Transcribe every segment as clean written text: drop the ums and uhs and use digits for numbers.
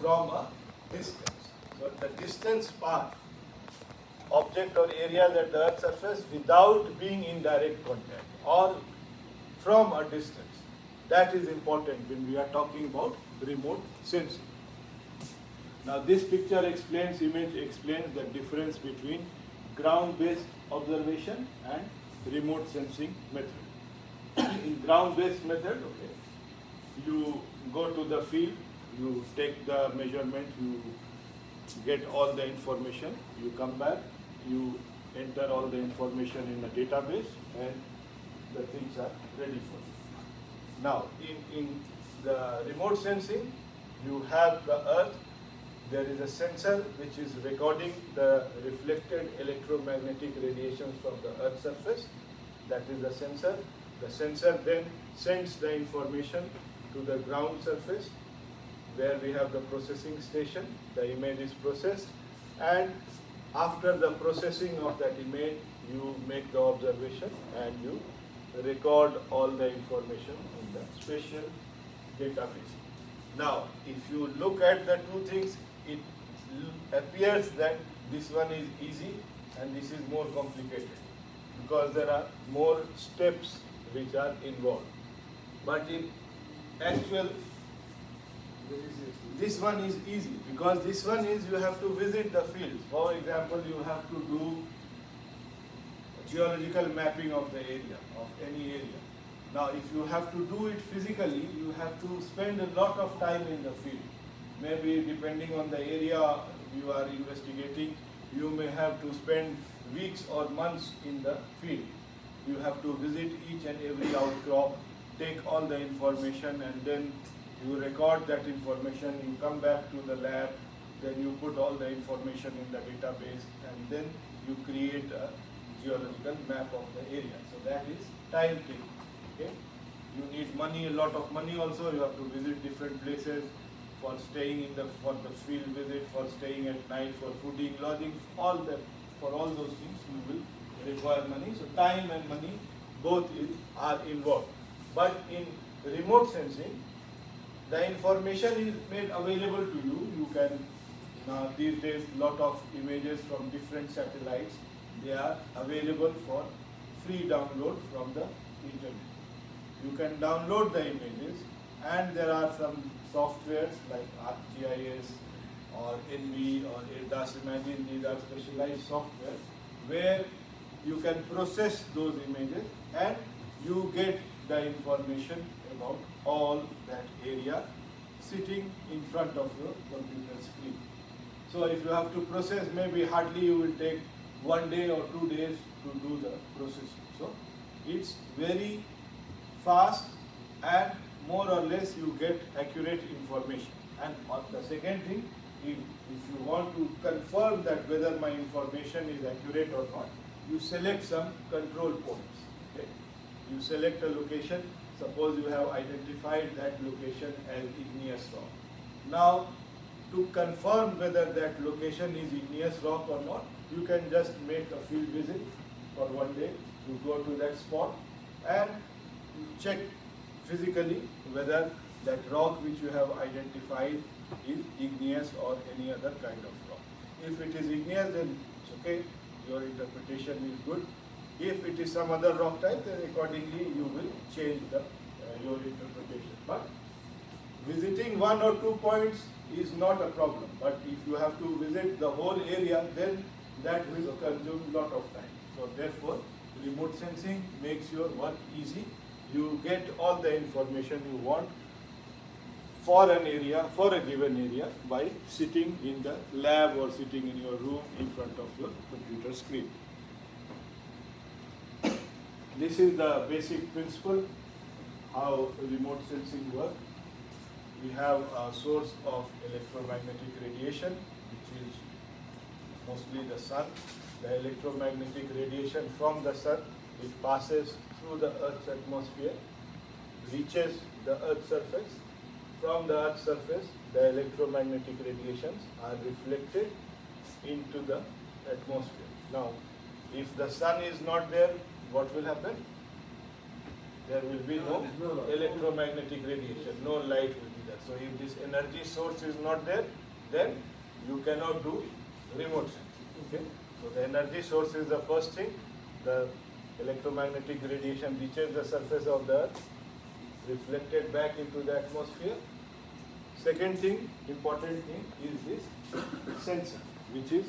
from a distance. So the distance part, object or areas at the Earth's surface without being in direct contact or from a distance. That is important when we are talking about remote sensing. Now this picture image explains the difference between ground-based observation and remote sensing method. In ground-based method, okay, you go to the field, you take the measurement, you get all the information, you come back, you enter all the information in the database, and the things are ready for you. Now, in the remote sensing, you have the Earth, there is a sensor which is recording the reflected electromagnetic radiations from the Earth's surface. That is the sensor. The sensor then sends the information to the ground surface where we have the processing station. The image is processed, and after the processing of that image, you make the observation and you record all the information in the spatial database. Now, if you look at the two things, it appears that this one is easy and this is more complicated because there are more steps which are involved. But in actual, this one is easy because this one is you have to visit the fields. For example, you have to do geological mapping of the area, of any area. Now, if you have to do it physically, you have to spend a lot of time in the field. Maybe depending on the area you are investigating, you may have to spend weeks or months in the field. You have to visit each and every outcrop, take all the information, and then you record that information, you come back to the lab, then you put all the information in the database, and then you create a geological map of the area. So that is time taking. Okay? You need money, a lot of money also. You have to visit different places for staying for the field visit, for staying at night, for fooding, lodging, for all those things you will require money. So time and money both are involved. But in remote sensing, the information is made available to you. You can, these days, lot of images from different satellites, they are available for free download from the internet. You can download the images, and there are some softwares like ArcGIS or NV or ADAS Imagine. These are specialized software where you can process those images and you get the information about all that area sitting in front of your computer screen. So if you have to process, maybe hardly you will take 1 day or 2 days to do the processing. So it's very fast and more or less you get accurate information. And the second thing, if you want to confirm that whether my information is accurate or not, you select some control points. Okay? You select a location. Suppose you have identified that location as igneous rock. Now, to confirm whether that location is igneous rock or not, you can just make a field visit for 1 day. You go to that spot and you check physically whether that rock which you have identified is igneous or any other kind of rock. If it is igneous, then it's okay, your interpretation is good. If it is some other rock type, then accordingly you will change your interpretation. But visiting 1 or 2 points is not a problem. But if you have to visit the whole area, then that will consume a lot of time. So therefore, remote sensing makes your work easy. You get all the information you want for an area, for a given area, by sitting in the lab or sitting in your room in front of your computer screen. This is the basic principle how remote sensing works. We have a source of electromagnetic radiation, which is mostly the sun. The electromagnetic radiation from the sun, it passes through the Earth's atmosphere, reaches the Earth's surface. From the Earth's surface, the electromagnetic radiations are reflected into the atmosphere. Now, if the sun is not there, what will happen? There will be no electromagnetic radiation, no light will be there. So if this energy source is not there, then you cannot do remote sensing. Okay? So the energy source is the first thing. The electromagnetic radiation reaches the surface of the earth, reflected back into the atmosphere. Second thing, important thing is this sensor, which is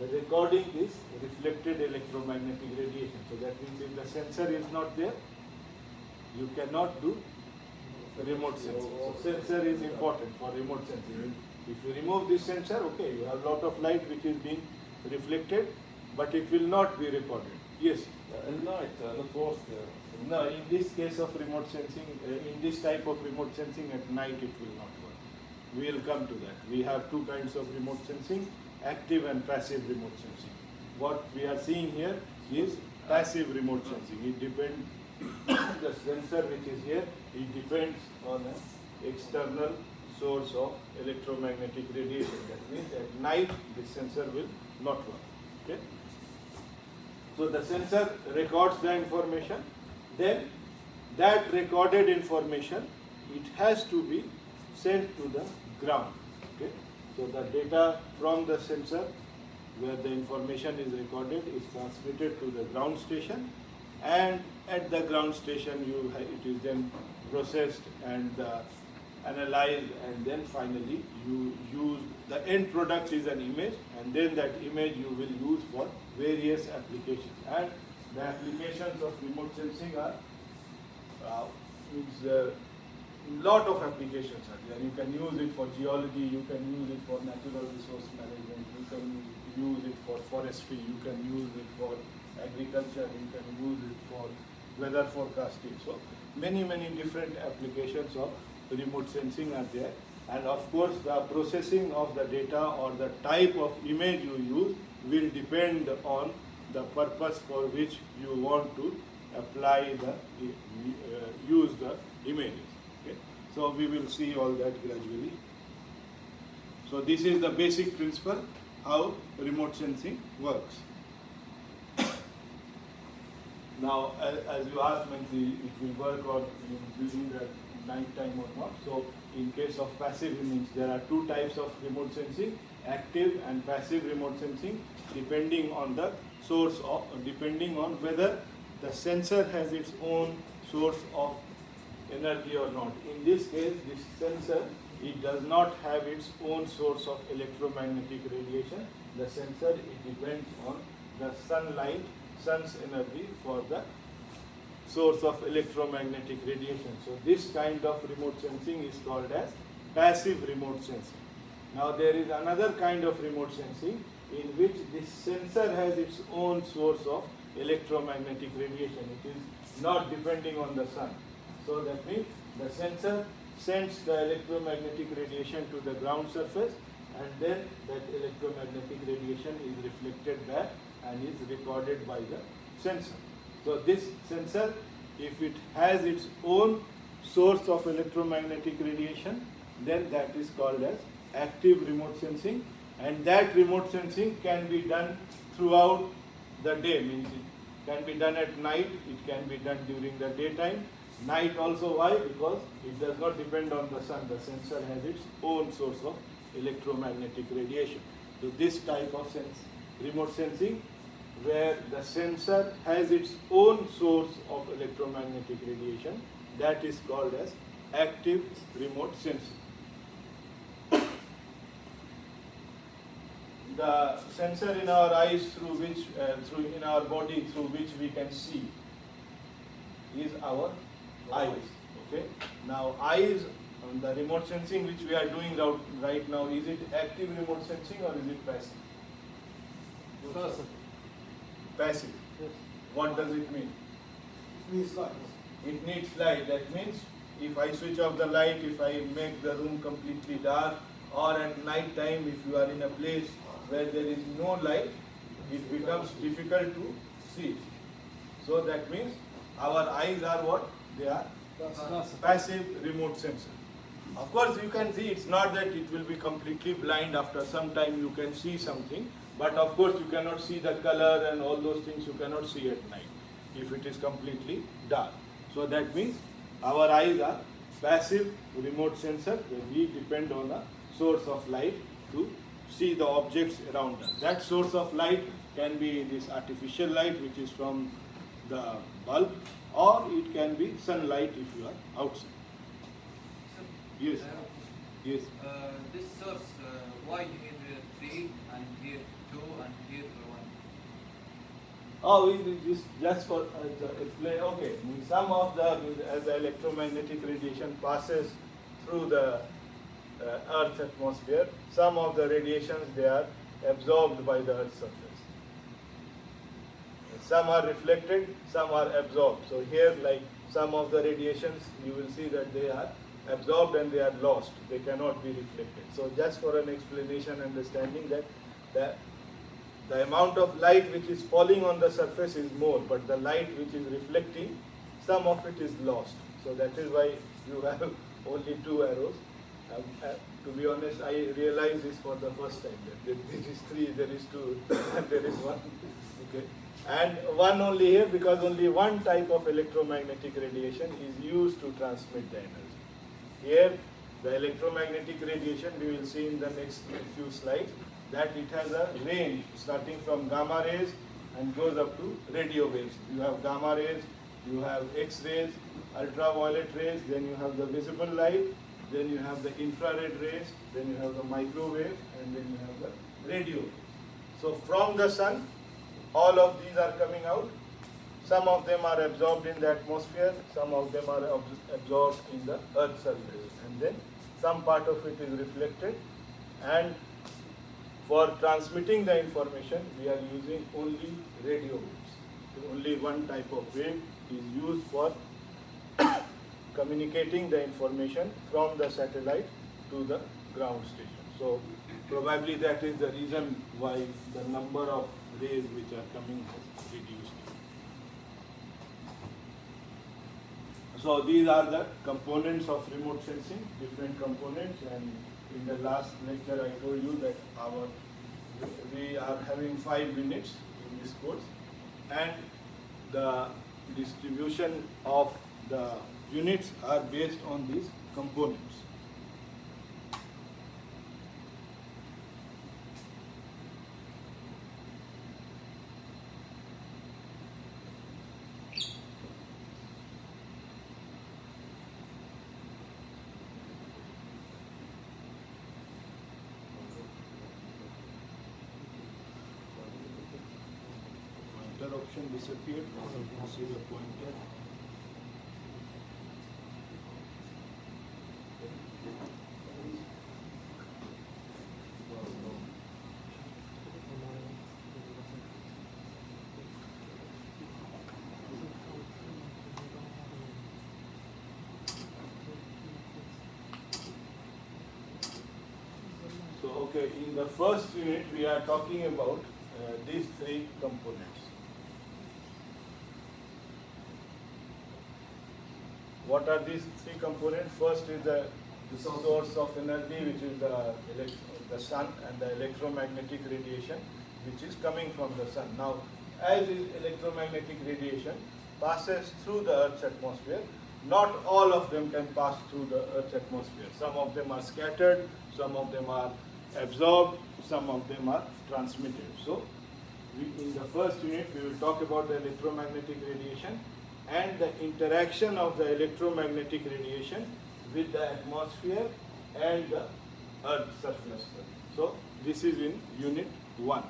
the recording this reflected electromagnetic radiation. So that means if the sensor is not there, you cannot do remote sensing. So sensor is important for remote sensing. If you remove this sensor, okay, you have a lot of light which is being reflected, but it will not be recorded. Yes? At night, not work. No, in this case of remote sensing, in this type of remote sensing at night it will not work. We will come to that. We have two kinds of remote sensing, active and passive remote sensing. What we are seeing here is passive remote sensing. It depends, the sensor which is here, it depends on an external source of electromagnetic radiation. That means at night this sensor will not work. Okay? So the sensor records the information, then that recorded information, it has to be sent to the ground. Okay? So the data from the sensor where the information is recorded is transmitted to the ground station, and at the ground station it is then processed and analyzed, and then finally you use, the end product is an image, and then that image you will use for various applications. And the applications of remote sensing are lot of applications are there. You can use it for geology, you can use it for natural resource management, you can use it for forestry, you can use it for agriculture, you can use it for weather forecasting. So many different applications of remote sensing are there. And of course the processing of the data or the type of image you use will depend on the purpose for which you want to apply the use the images. Okay? So we will see all that gradually. So this is the basic principle how remote sensing works. Now, as you asked, it will work or during the night time or not. So in case of passive, it means there are two types of remote sensing, active and passive remote sensing, depending on the source of, depending on whether the sensor has its own source of energy or not. In this case, this sensor, it does not have its own source of electromagnetic radiation. The sensor, it depends on the sunlight, sun's energy for the source of electromagnetic radiation. So this kind of remote sensing is called as passive remote sensing. Now there is another kind of remote sensing in which this sensor has its own source of electromagnetic radiation. It is not depending on the sun. So that means the sensor sends the electromagnetic radiation to the ground surface, and then that electromagnetic radiation is reflected back and is recorded by the sensor. So this sensor, if it has its own source of electromagnetic radiation, then that is called as active remote sensing, and that remote sensing can be done throughout the day. Means it can be done at night, it can be done during the daytime. Night also, why? Because it does not depend on the sun. The sensor has its own source of electromagnetic radiation. So this type of remote sensing, where the sensor has its own source of electromagnetic radiation, that is called as active remote sensing. The sensor in our eyes through which, in our body through which we can see is our eyes. Okay. Now eyes, the remote sensing which we are doing right now, is it active remote sensing or is it passive? Passive. Passive. Yes. What does it mean? It needs light. It needs light. That means if I switch off the light, if I make the room completely dark, or at night time if you are in a place where there is no light, it becomes difficult to see. So that means our eyes are what? They are passive remote sensor. Of course you can see, it's not that it will be completely blind. After some time you can see something, but of course you cannot see the color and all those things you cannot see at night if it is completely dark. So that means our eyes are passive remote sensor where we depend on a source of light to see the objects around us. That source of light can be this artificial light which is from the bulb, or it can be sunlight if you are outside. Sir, Yes. I have a question. Yes. This source, why here 3 and here 2 and here 1? Oh, just for explain. Okay, some of the as the electromagnetic radiation passes through the Earth's atmosphere, some of the radiations they are absorbed by the Earth's surface. Some are reflected, some are absorbed. So here, like some of the radiations, you will see that they are absorbed and they are lost. They cannot be reflected. So just for an explanation, understanding that the amount of light which is falling on the surface is more, but the light which is reflecting, some of it is lost. So that is why you have only 2 arrows. To be honest, I realized this for the first time. That there is 3, there is 2, and there is 1. Okay, and 1 only here because only one type of electromagnetic radiation is used to transmit the energy. Here, the electromagnetic radiation we will see in the next few slides, that it has a range starting from gamma rays and goes up to radio waves. You have gamma rays, you have X-rays, ultraviolet rays, then you have the visible light, then you have the infrared rays, then you have the microwave, and then you have the radio. So from the sun, all of these are coming out. Some of them are absorbed in the atmosphere, some of them are absorbed in the Earth's surface, and then some part of it is reflected. And for transmitting the information, we are using only radio waves. So only one type of wave is used for communicating the information from the satellite to the ground station. So probably that is the reason why the number of rays which are coming has reduced. So these are the components of remote sensing, different components, and in the last lecture I told you that we are having 5 minutes in this course, and the distribution of the units are based on these components. Pointer option disappeared. You can see the pointer. So, okay, in the first unit we are talking about these 3 components. What are these 3 components? First is the source of energy, which is the sun, and the electromagnetic radiation which is coming from the sun. Now, as is electromagnetic radiation passes through the Earth's atmosphere, not all of them can pass through the Earth's atmosphere. Some of them are scattered, some of them are absorbed, some of them are transmitted. So, in the first unit we will talk about the electromagnetic radiation and the interaction of the electromagnetic radiation with the atmosphere and the Earth's surface. So, this is in unit 1.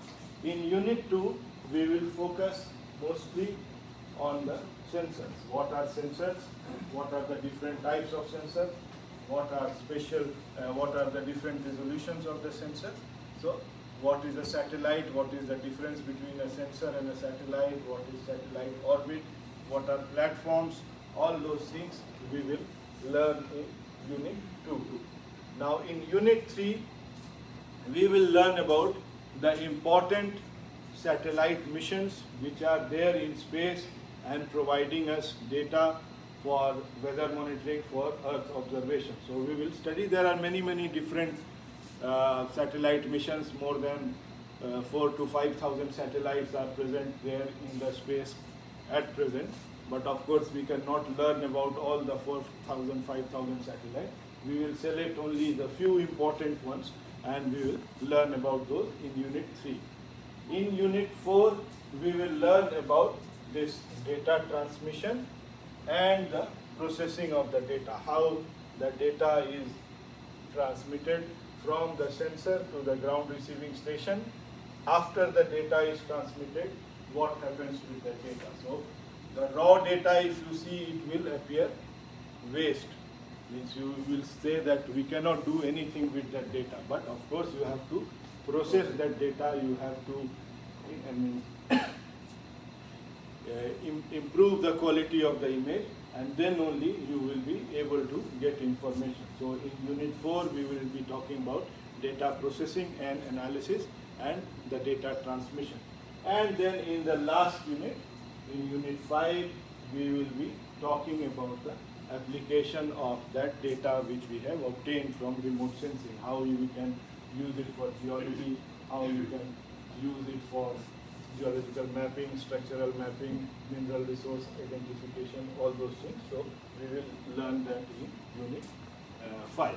In unit 2, we will focus mostly on the sensors. What are sensors? What are the different types of sensors? What are what are the different resolutions of the sensor? So, what is a satellite? What is the difference between a sensor and a satellite? What is satellite orbit? What are platforms? All those things we will learn in unit 2. Now, in unit 3, we will learn about the important satellite missions which are there in space and providing us data for weather monitoring, for Earth observation. So we will study, there are many different satellite missions, more than 4,000 to 5,000 satellites are present there in the space at present. But of course, we cannot learn about all the 4,000, 5,000 satellites. We will select only the few important ones and we will learn about those in Unit 3. In Unit 4, we will learn about this data transmission and the processing of the data, how the data is transmitted from the sensor to the ground receiving station. After the data is transmitted, what happens with the data? So, the raw data, if you see, it will appear waste. Means you will say that we cannot do anything with that data. But of course, you have to process that data. You have to, I mean, improve the quality of the image, and then only you will be able to get information. So in Unit 4, we will be talking about data processing and analysis and the data transmission. And then in the last unit, in Unit 5, we will be talking about the application of that data which we have obtained from remote sensing, how you can use it for geology, how you can use it for geological mapping, structural mapping, mineral resource identification, all those things. So we will learn that in Unit 5.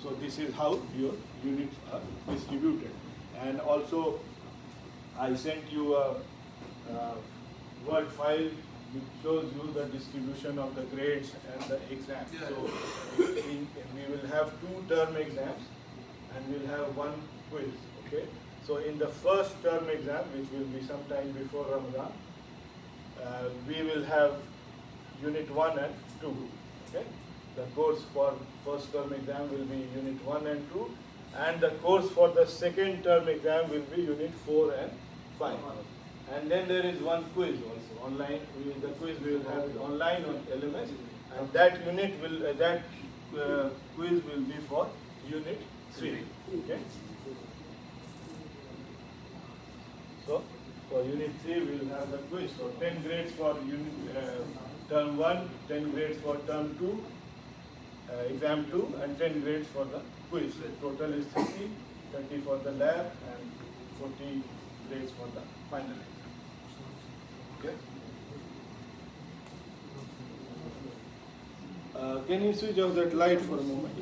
So this is how your units are distributed. And also I sent you a Word file which shows you the distribution of the grades and the exams. Yeah. So we will have 2 term exams and we'll have 1 quiz. Okay. So in the first term exam, which will be sometime before Ramadan, we will have Unit 1 and 2. Okay. The course for first term exam will be Unit 1 and 2, and the course for the second term exam will be Unit 4 and 5. And then there is 1 quiz also online. The quiz we will have it online on LMS, and that unit will quiz will be for Unit 3. Okay. So for Unit 3 we will have the quiz. So 10 grades for term 1, 10 grades for term 2, exam 2, and 10 grades for the quiz. Total is 30, 30 for the lab and 40 grades for the final exam. Okay. Can you switch off that light for a moment?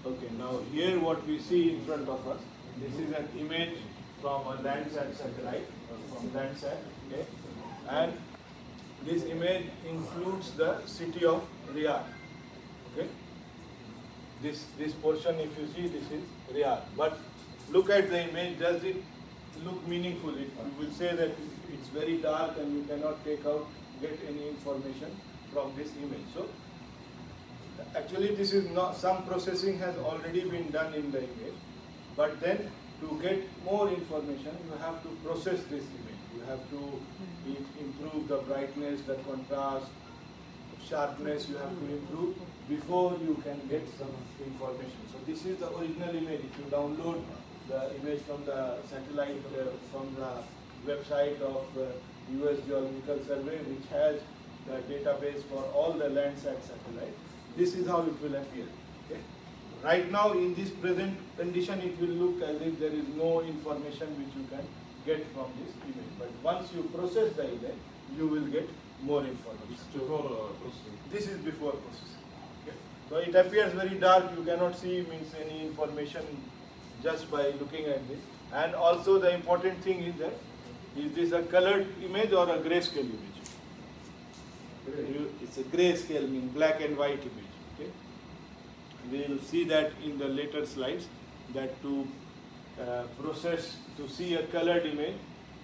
Okay, now here what we see in front of us, this is an image from a Landsat satellite, from Landsat, okay, and this image includes the city of Riyadh, okay. This portion, if you see, this is Riyadh. But look at the image, does it look meaningful? You will say that it's very dark and you cannot get any information from this image. So actually this is not, some processing has already been done in the image, but then to get more information you have to process this image. You have to improve the brightness, the contrast, sharpness you have to improve before you can get some information. So this is the original image. If you download the image from the satellite, from the website of US Geological Survey, which has the database for all the Landsat satellites, this is how it will appear. Okay? Right now, in this present condition, it will look as if there is no information which you can get from this image. But once you process the image, you will get more information. Before processing. This is before processing. Okay? So it appears very dark. You cannot see any information just by looking at this. And also the important thing is that, is this a colored image or a grayscale image? It's a grayscale, means black and white image. Okay? We will see that in the later slides, that to see a colored image,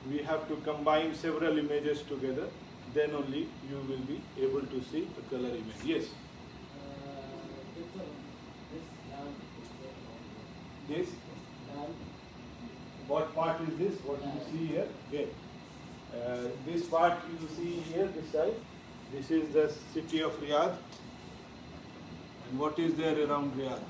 we have to combine several images together. Then only you will be able to see a color image. Yes? Doctor, This. And What part is this? What you see here? Okay. This part you see here, this side. This is the city of Riyadh. And what is there around Riyadh?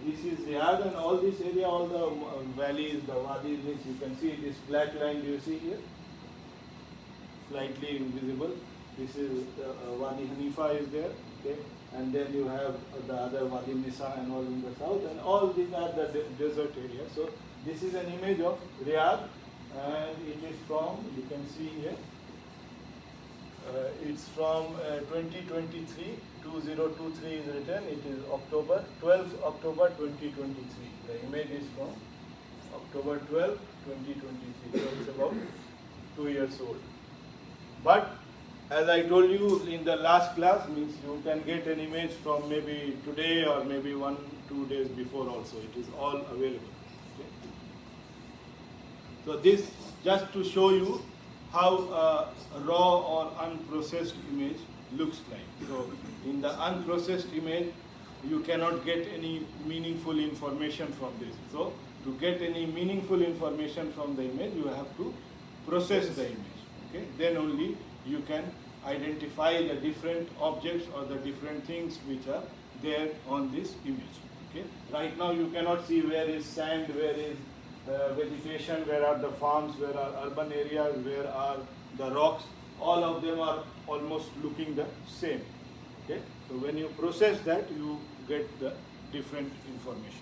This is Riyadh, and all this area, all the valleys, the wadis, this you can see this black line. Do you see here? Slightly invisible. This is Wadi Hanifa is there, okay, and then you have the other Wadi Nisa and all in the south, and all these are the desert areas. So this is an image of Riyadh, and it is from, you can see here, it's from 2023, 2023 is written, it is October, 12th October 2023. The image is from October 12, 2023, so it's about 2 years old. But as I told you in the last class, means you can get an image from maybe today or maybe 1-2 days before also. It is all available. Okay? So this just to show you how a raw or unprocessed image looks like. So in the unprocessed image, you cannot get any meaningful information from this. So to get any meaningful information from the image, you have to process the image. Okay? Then only you can identify the different objects or the different things which are there on this image. Okay? Right now you cannot see where is sand, where is vegetation, where are the farms, where are urban areas, where are the rocks. All of them are almost looking the same. Okay? So when you process that, you get the different information.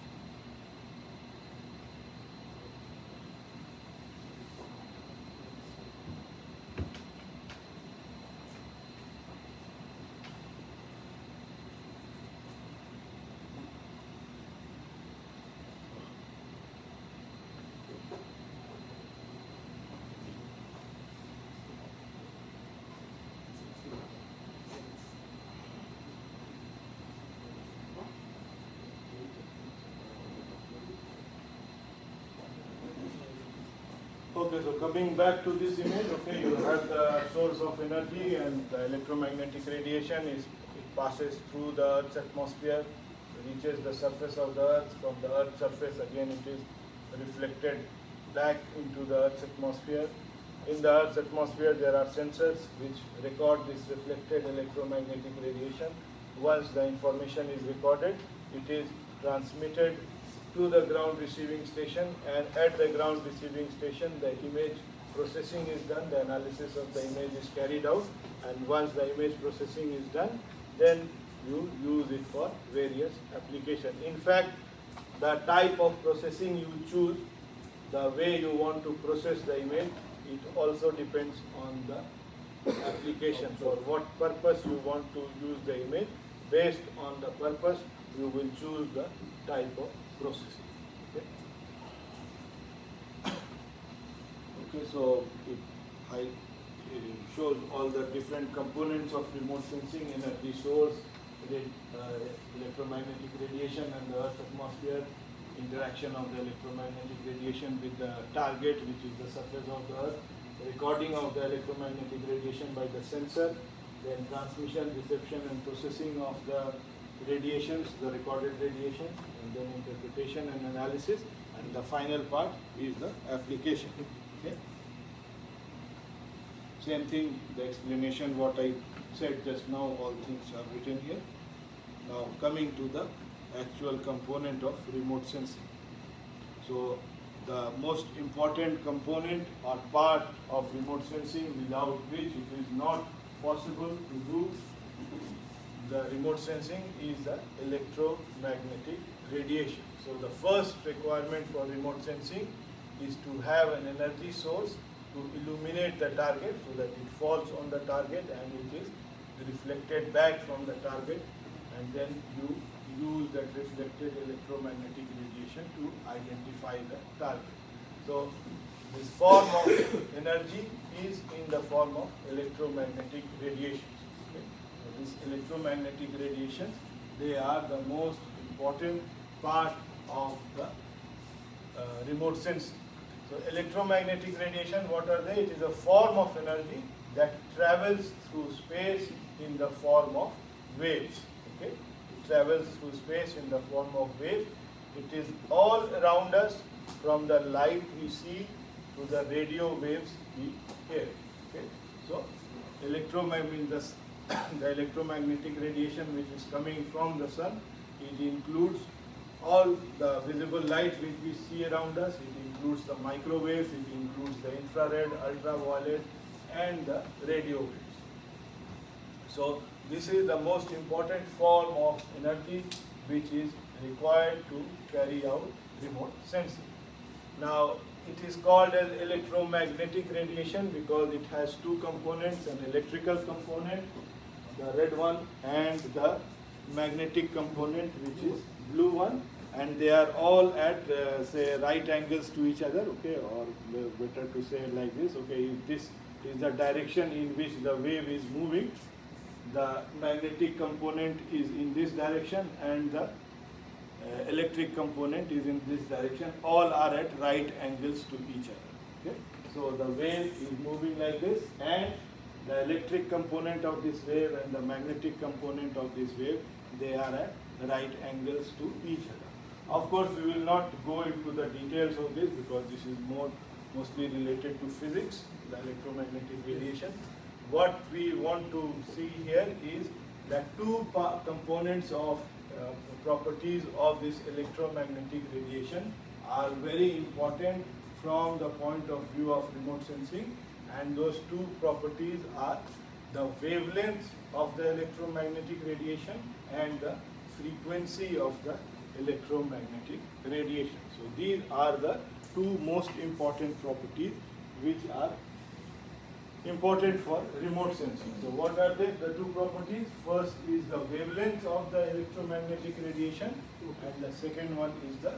Okay, so coming back to this image, okay, you have the source of energy, and the electromagnetic radiation is, it passes through the Earth's atmosphere, reaches the surface of the Earth. From the Earth's surface, again it is reflected back into the Earth's atmosphere. In the Earth's atmosphere, there are sensors which record this reflected electromagnetic radiation. Once the information is recorded, it is transmitted to the ground receiving station, and at the ground receiving station the image processing is done, the analysis of the image is carried out, and once the image processing is done, then you use it for various applications. In fact, the type of processing you choose, the way you want to process the image, it also depends on the application. For what purpose you want to use the image, based on the purpose you will choose the type of processing. Okay, okay, so it shows all the different components of remote sensing: energy source, electromagnetic radiation and the Earth's atmosphere, interaction of the electromagnetic radiation with the target, which is the surface of the Earth, recording of the electromagnetic radiation by the sensor, then transmission, reception and processing of the radiations, the recorded radiation, and then interpretation and analysis, and the final part is the application. Okay? Same thing, the explanation what I said just now, all things are written here. Now coming to the actual component of remote sensing. So the most important component or part of remote sensing, without which it is not possible to do the remote sensing, is the electromagnetic radiation. So the first requirement for remote sensing is to have an energy source to illuminate the target so that it falls on the target and it is reflected back from the target, and then you use that reflected electromagnetic radiation to identify the target. So this form of energy is in the form of electromagnetic radiation. Okay? So these electromagnetic radiations, they are the most important part of the remote sensing. So electromagnetic radiation, what are they? It is a form of energy that travels through space in the form of waves. Okay? It travels through space in the form of waves. It is all around us, from the light we see to the radio waves we hear. Okay? So electromagnetic, the electromagnetic radiation which is coming from the sun, it includes all the visible light which we see around us. It includes the microwaves, it includes the infrared, ultraviolet, and the radio waves. So this is the most important form of energy which is required to carry out remote sensing. Now it is called as electromagnetic radiation because it has two components, an electrical component, the red one, and the magnetic component, which is blue one, and they are all at say right angles to each other. Okay, or better to say it like this. Okay, if this is the direction in which the wave is moving, the magnetic component is in this direction and the electric component is in this direction. All are at right angles to each other. Okay, so the wave is moving like this, and the electric component of this wave and the magnetic component of this wave, they are at right angles to each other. Of course, we will not go into the details of this because this is mostly related to physics, the electromagnetic radiation. What we want to see here is that two components of properties of this electromagnetic radiation are very important from the point of view of remote sensing, and those two properties are the wavelength of the electromagnetic radiation and the frequency of the electromagnetic radiation. So these are the two most important properties which are important for remote sensing. So what are they? The two properties. First is the wavelength of the electromagnetic radiation, and the second one is the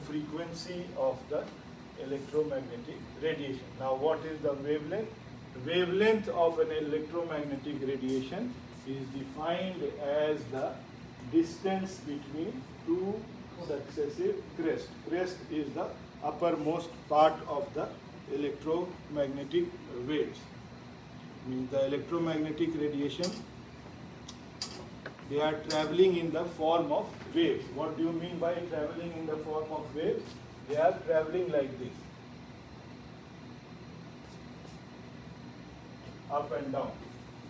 frequency of the electromagnetic radiation. Now what is the wavelength? Wavelength of an electromagnetic radiation is defined as the distance between two successive crests. Crest is the uppermost part of the electromagnetic waves. Means the electromagnetic radiation, they are traveling in the form of waves. What do you mean by traveling in the form of waves? They are traveling like this, up and down.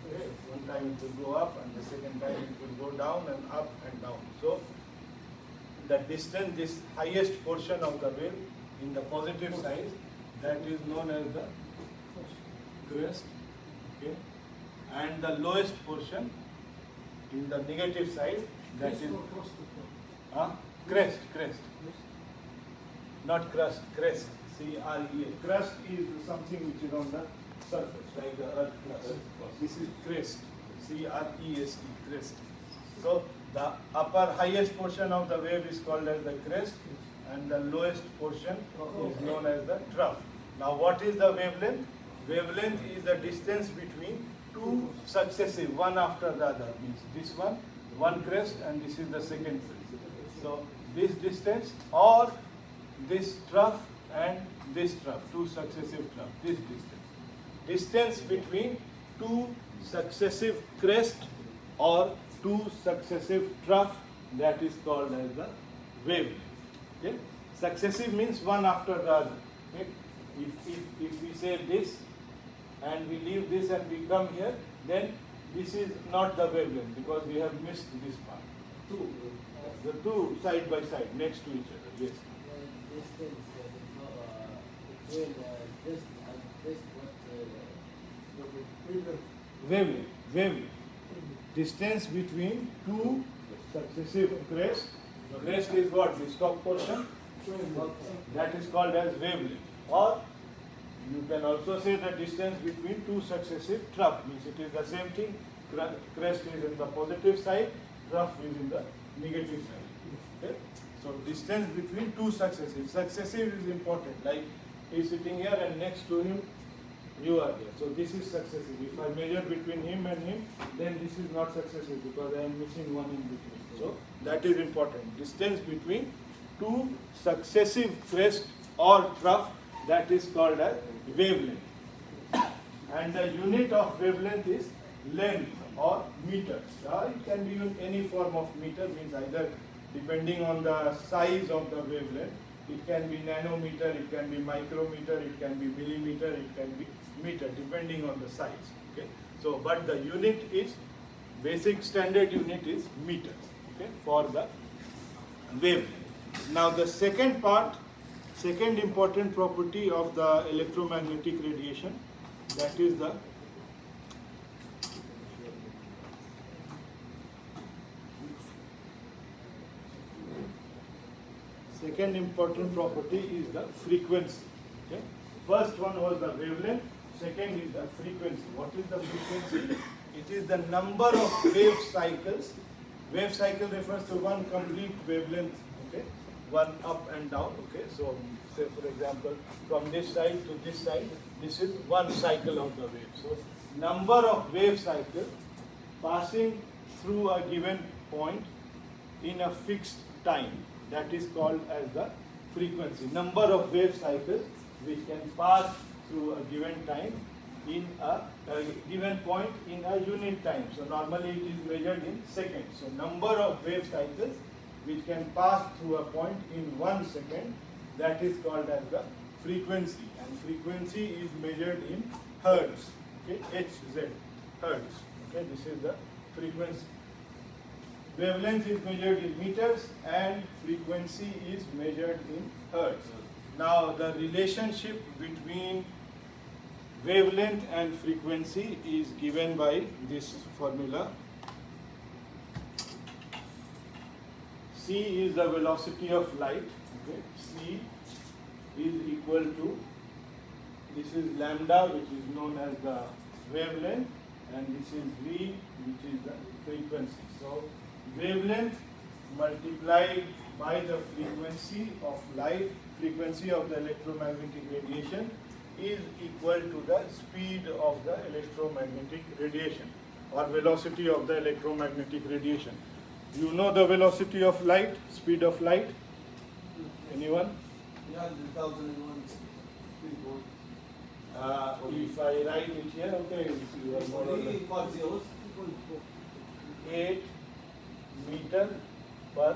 Okay. One time it will go up, and the second time it will go down and up and down. So the distance, this highest portion of the wave in the positive side, that is known as the crest. Okay. And the lowest portion in the negative side, that is crest. Not crust, crest. C-R-E-S. Crust is something which is on the surface, like the earth crust. This is crest. C-R-E-S-T, crest. So the upper highest portion of the wave is called as the crest, and the lowest portion is known as the trough. Now what is the wavelength? Wavelength is the distance between two successive, one after the other. Means this one crest, and this is the second crest. So this distance, or this trough and this trough, two successive trough, this distance. Distance between two successive crest or two successive trough, that is called as the wavelength. Okay? Successive means one after the other. Okay? If we say this and we leave this and we come here, then this is not the wavelength because we have missed this part. The two side by side next to each other. Yes. Distance between this and this, Wavelength. Distance between two successive crests. Crest is what? The top portion. That is called as wavelength. Or you can also say the distance between two successive trough. Means it is the same thing. Crest is in the positive side, trough is in the negative side. Okay? So distance between two successive. Successive is important. Like he is sitting here and next to him you are there. So this is successive. If I measure between him and him, then this is not successive because I am missing one in between. So that is important. Distance between two successive crest or trough that is called as wavelength. And the unit of wavelength is length or meters. It can be in any form of meter, means either depending on the size of the wavelength, it can be nanometer, it can be micrometer, it can be millimeter, it can be meter, depending on the size. Okay. So, but the unit is, basic standard unit is meters. Okay, for the wavelength. Now the second part, second important property of the electromagnetic radiation, that is the second important property is the frequency. Okay? First one was the wavelength, second is the frequency. What is the frequency? It is the number of wave cycles. Wave cycle refers to one complete wavelength, okay? One up and down, okay? So, say for example, from this side to this side, this is one cycle of the wave. So, number of wave cycles passing through a given point in a fixed time, that is called as the frequency. Number of wave cycles which can pass through a given time in a given point in a unit time. So normally it is measured in seconds. So number of wave cycles which can pass through a point in 1 second, that is called as the frequency. And frequency is measured in hertz. Okay, Hz, hertz. Okay, this is the frequency. Wavelength is measured in meters and frequency is measured in hertz. Now the relationship between wavelength and frequency is given by this formula. C is the velocity of light. Okay. C is equal to, this is lambda, which is known as the wavelength, and this is V, which is the frequency. So wavelength multiplied by the frequency of light, frequency of the electromagnetic radiation, is equal to the speed of the electromagnetic radiation or velocity of the electromagnetic radiation. You know the velocity of light, speed of light? Anyone? Yeah, 2001. If I write it here, okay, you are more or less 8 meter per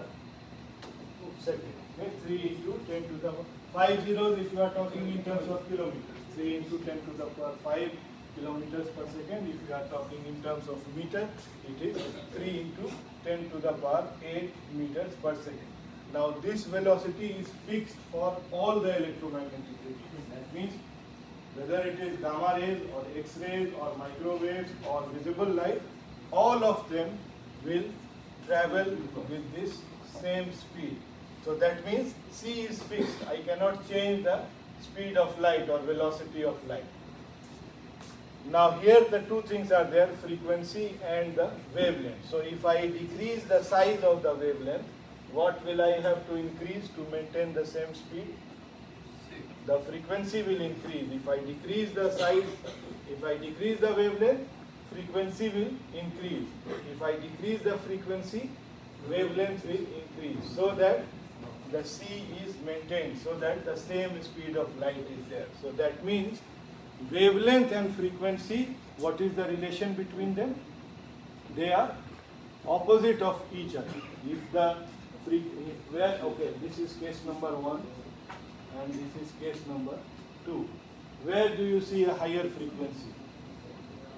second. Okay, 3 into 10 to the 5 zeros if you are talking in terms of kilometers. 3 into 10 to the power 5 kilometers per second. If you are talking in terms of meter, it is 3 into 10 to the power 8 meters per second. Now this velocity is fixed for all the electromagnetic radiation. That means whether it is gamma rays or X-rays or microwaves or visible light, all of them will travel with this same speed. So that means C is fixed. I cannot change the speed of light or velocity of light. Now here the two things are there, frequency and the wavelength. So if I decrease the size of the wavelength, what will I have to increase to maintain the same speed? The frequency will increase. If I decrease the size, if I decrease the wavelength, frequency will increase. If I decrease the frequency, wavelength will increase, so that the C is maintained, so that the same speed of light is there. So that means wavelength and frequency, what is the relation between them? They are opposite of each other. If the okay, this is case number 1 and this is case number 2. Where do you see a higher frequency?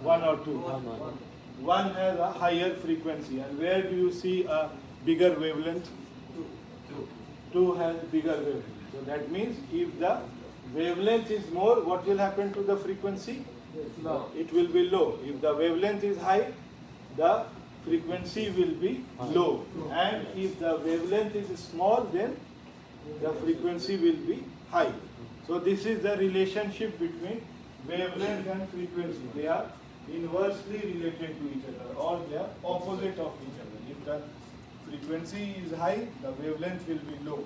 1 or 2? 1 has a higher frequency. And where do you see a bigger wavelength? 2 has bigger wavelength. So that means if the wavelength is more, what will happen to the frequency? It will be low. If the wavelength is high, the frequency will be low. And if the wavelength is small, then the frequency will be high. So this is the relationship between wavelength and frequency. They are inversely related to each other, or they are opposite of each other. If the frequency is high, the wavelength will be low.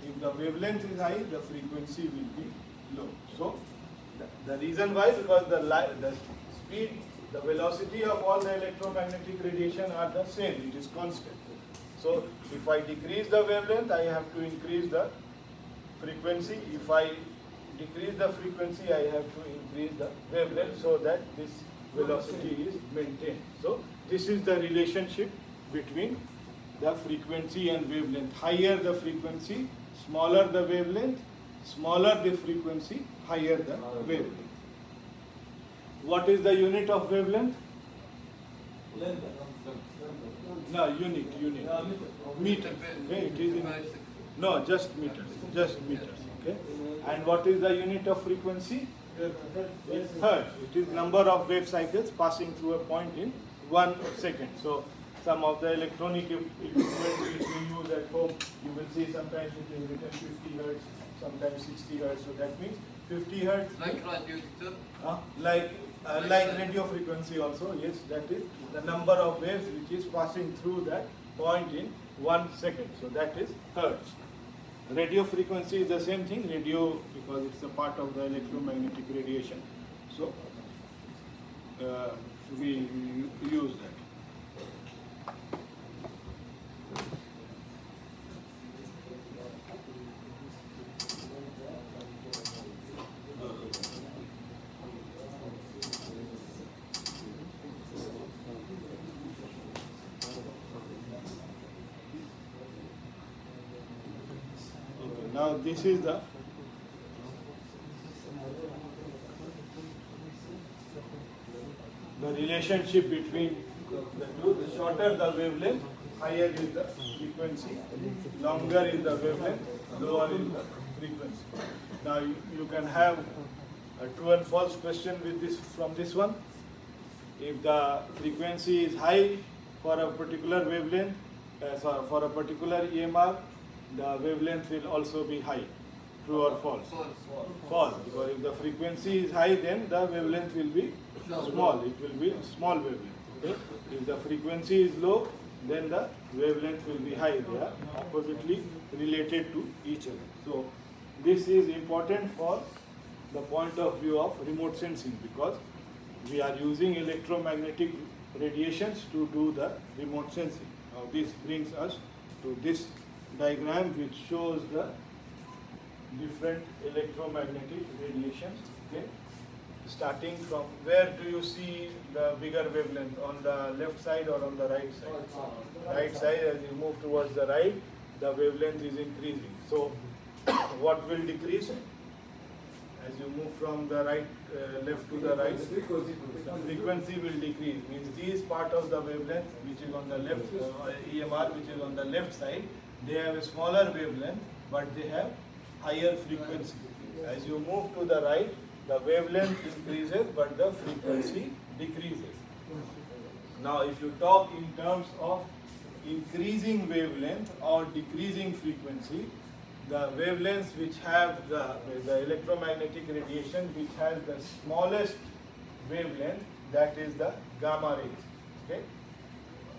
If the wavelength is high, the frequency will be low. So the reason why, because the speed, the velocity of all the electromagnetic radiation are the same, it is constant. So if I decrease the wavelength, I have to increase the frequency. If I decrease the frequency, I have to increase the wavelength so that this velocity is maintained. So this is the relationship between the frequency and wavelength. Higher the frequency, smaller the wavelength, smaller the frequency, higher the wavelength. What is the unit of wavelength? Length. No, unit. Meter. Okay, it is in, no, just meters. Okay. And what is the unit of frequency? It's hertz. It is number of wave cycles passing through a point in 1 second. So some of the electronic equipment which we use at home, you will see sometimes it is written 50 hertz, sometimes 60 hertz. So that means 50 hertz. Like radio, Like radio frequency also, yes, that is the number of waves which is passing through that point in 1 second. So that is hertz. Radio frequency is the same thing, radio, because it's a part of the electromagnetic radiation. So we use that. Now this is the relationship between the two. The shorter the wavelength, higher is the frequency, longer is the wavelength, lower is the frequency. Now you can have a true and false question with this from this one. If the frequency is high for a particular wavelength, for a particular EMR, the wavelength will also be high. True or false? False. Because if the frequency is high, then the wavelength will be small. It will be small wavelength. Okay? If the frequency is low, then the wavelength will be high. They are oppositely related to each other. So this is important for the point of view of remote sensing, because we are using electromagnetic radiations to do the remote sensing. Now this brings us to this diagram which shows the different electromagnetic radiations. Okay, starting from where do you see the bigger wavelength, on the left side or on the right side? Right side. As you move towards the right, the wavelength is increasing. So what will decrease as you move from the right left to the right? The frequency will decrease. Means this part of the wavelength which is on the left, EMR which is on the left side, they have a smaller wavelength, but they have higher frequency. As you move to the right, the wavelength increases, but the frequency decreases. Now, if you talk in terms of increasing wavelength or decreasing frequency, the wavelengths which have the electromagnetic radiation which has the smallest wavelength, that is the gamma rays. Okay?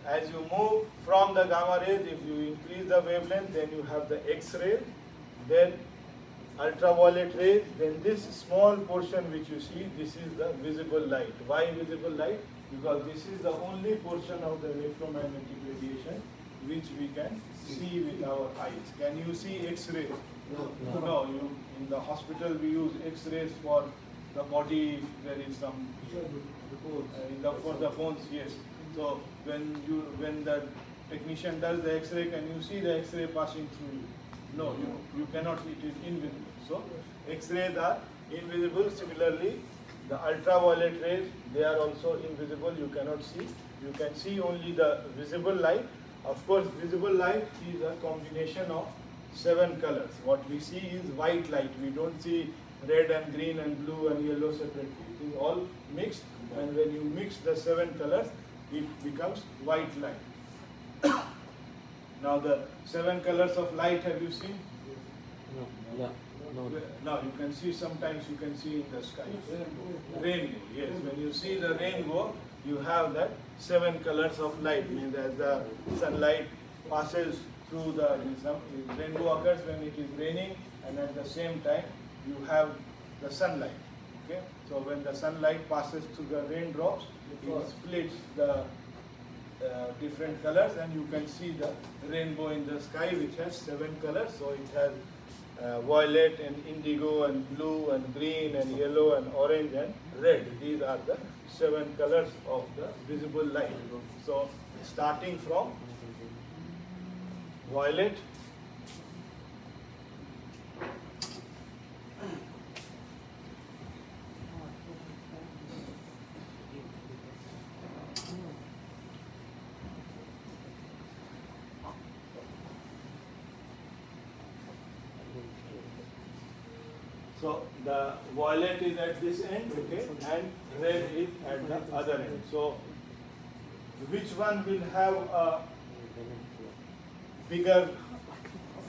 As you move from the gamma rays, if you increase the wavelength, then you have the X-ray, then ultraviolet rays, then this small portion which you see, this is the visible light. Why visible light? Because this is the only portion of the electromagnetic radiation which we can see with our eyes. Can you see X-rays? No. In the hospital we use X-rays for the body. There is some for the bones. Yes. So when the technician does the X-ray, can you see the X-ray passing through you? No, you cannot. It is invisible. So X-rays are invisible. Similarly, the ultraviolet rays, they are also invisible. You cannot see. You can see only the visible light. Of course, visible light is a combination of 7 colors. What we see is white light. We don't see red and green and blue and yellow separately. It is all mixed, and when you mix the 7 colors, it becomes white light. Now the 7 colors of light, have you seen? No. Now you can see, sometimes you can see in the sky. Rainbow, yes. When you see the rainbow, you have that 7 colors of light. Means as the sunlight passes through the rainbow occurs when it is raining, and at the same time you have the sunlight. Okay, so when the sunlight passes through the raindrops, it splits the different colors, and you can see the rainbow in the sky which has 7 colors. So it has violet and indigo and blue and green and yellow and orange and red. These are the 7 colors of the visible light. So starting from violet, so the violet is at this end, okay, and red is at the other end. So which one will have a bigger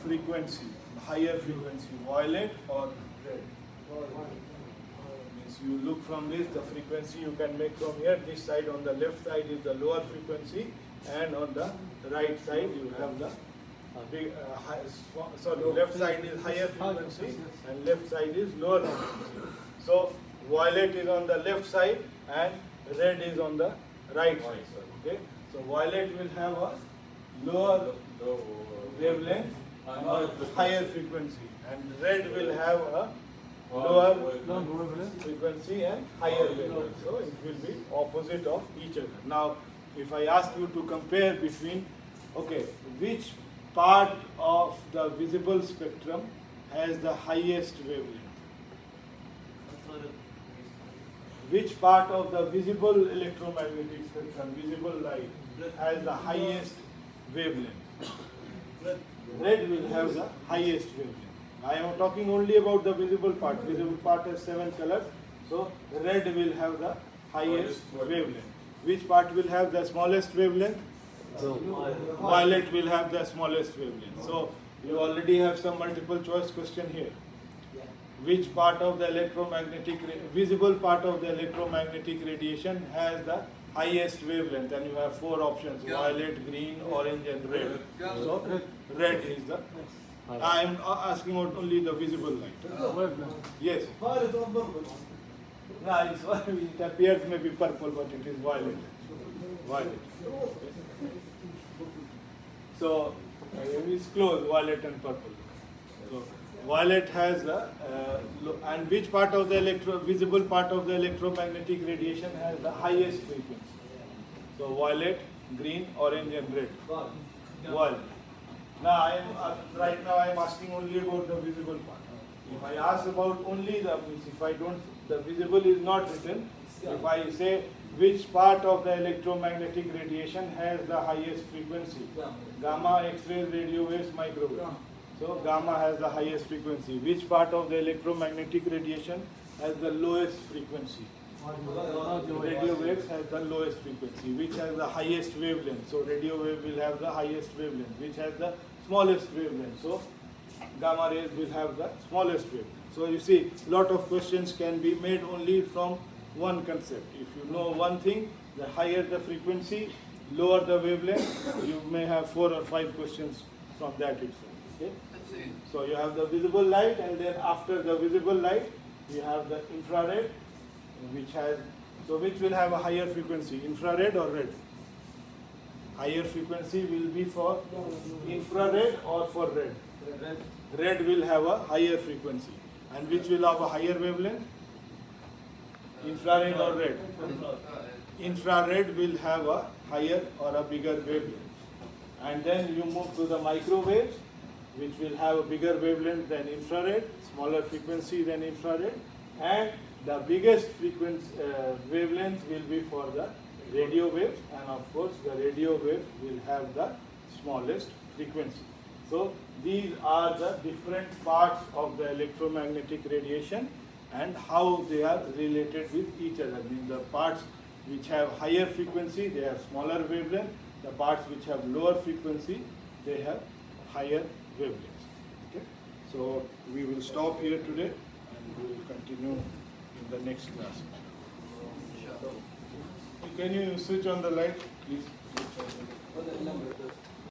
frequency, higher frequency, violet or red? Means you look from this, the frequency you can make from here. This side on the left side is the lower frequency, and on the right side you have the big, left side is higher frequency and left side is lower frequency. So violet is on the left side and red is on the right side. Okay, so violet will have a lower wavelength and a higher frequency, and red will have a lower frequency and higher wavelength. So it will be opposite of each other. Now, if I ask you to compare between, okay, which part of the visible spectrum has the highest wavelength? Which part of the visible electromagnetic spectrum, visible light, has the highest wavelength? Red will have the highest wavelength. I am talking only about the visible part. Visible part has 7 colors, so red will have the highest wavelength. Which part will have the smallest wavelength? Violet will have the smallest wavelength. So you already have some multiple choice question here. Which part of the electromagnetic, visible part of the electromagnetic radiation has the highest wavelength? And you have 4 options: violet, green, orange and red. So red is the, I am asking about only the visible light. Yes. Violet or purple? No, it appears maybe purple, but it is violet. Violet. So it's close, violet and purple. So violet has the, and which part of the visible part of the electromagnetic radiation has the highest frequency? So violet, green, orange and red. Violet. Now right now I am asking only about the visible part. If I ask about only the, if I don't, the visible is not written. If I say which part of the electromagnetic radiation has the highest frequency? Gamma, X-rays, radio waves, microwave. So gamma has the highest frequency. Which part of the electromagnetic radiation has the lowest frequency? Radio waves has the lowest frequency. Which has the highest wavelength? So radio wave will have the highest wavelength. Which has the smallest wavelength? So gamma rays will have the smallest wavelength. So you see, lot of questions can be made only from one concept. If you know one thing, the higher the frequency, lower the wavelength, you may have 4 or 5 questions from that itself. Okay? So you have the visible light, and then after the visible light, you have the infrared, which has, so which will have a higher frequency, infrared or red? Higher frequency will be for infrared or for red? Red will have a higher frequency. And which will have a higher wavelength? Infrared or red? Infrared will have a higher or a bigger wavelength. And then you move to the microwaves, which will have a bigger wavelength than infrared, smaller frequency than infrared, and the biggest frequency wavelength will be for the radio waves, and of course the radio wave will have the smallest frequency. So these are the different parts of the electromagnetic radiation and how they are related with each other. I mean, the parts which have higher frequency, they have smaller wavelength. The parts which have lower frequency, they have higher wavelengths. Okay? So we will stop here today and we will continue in the next class. So, can you switch on the light, please? What the number?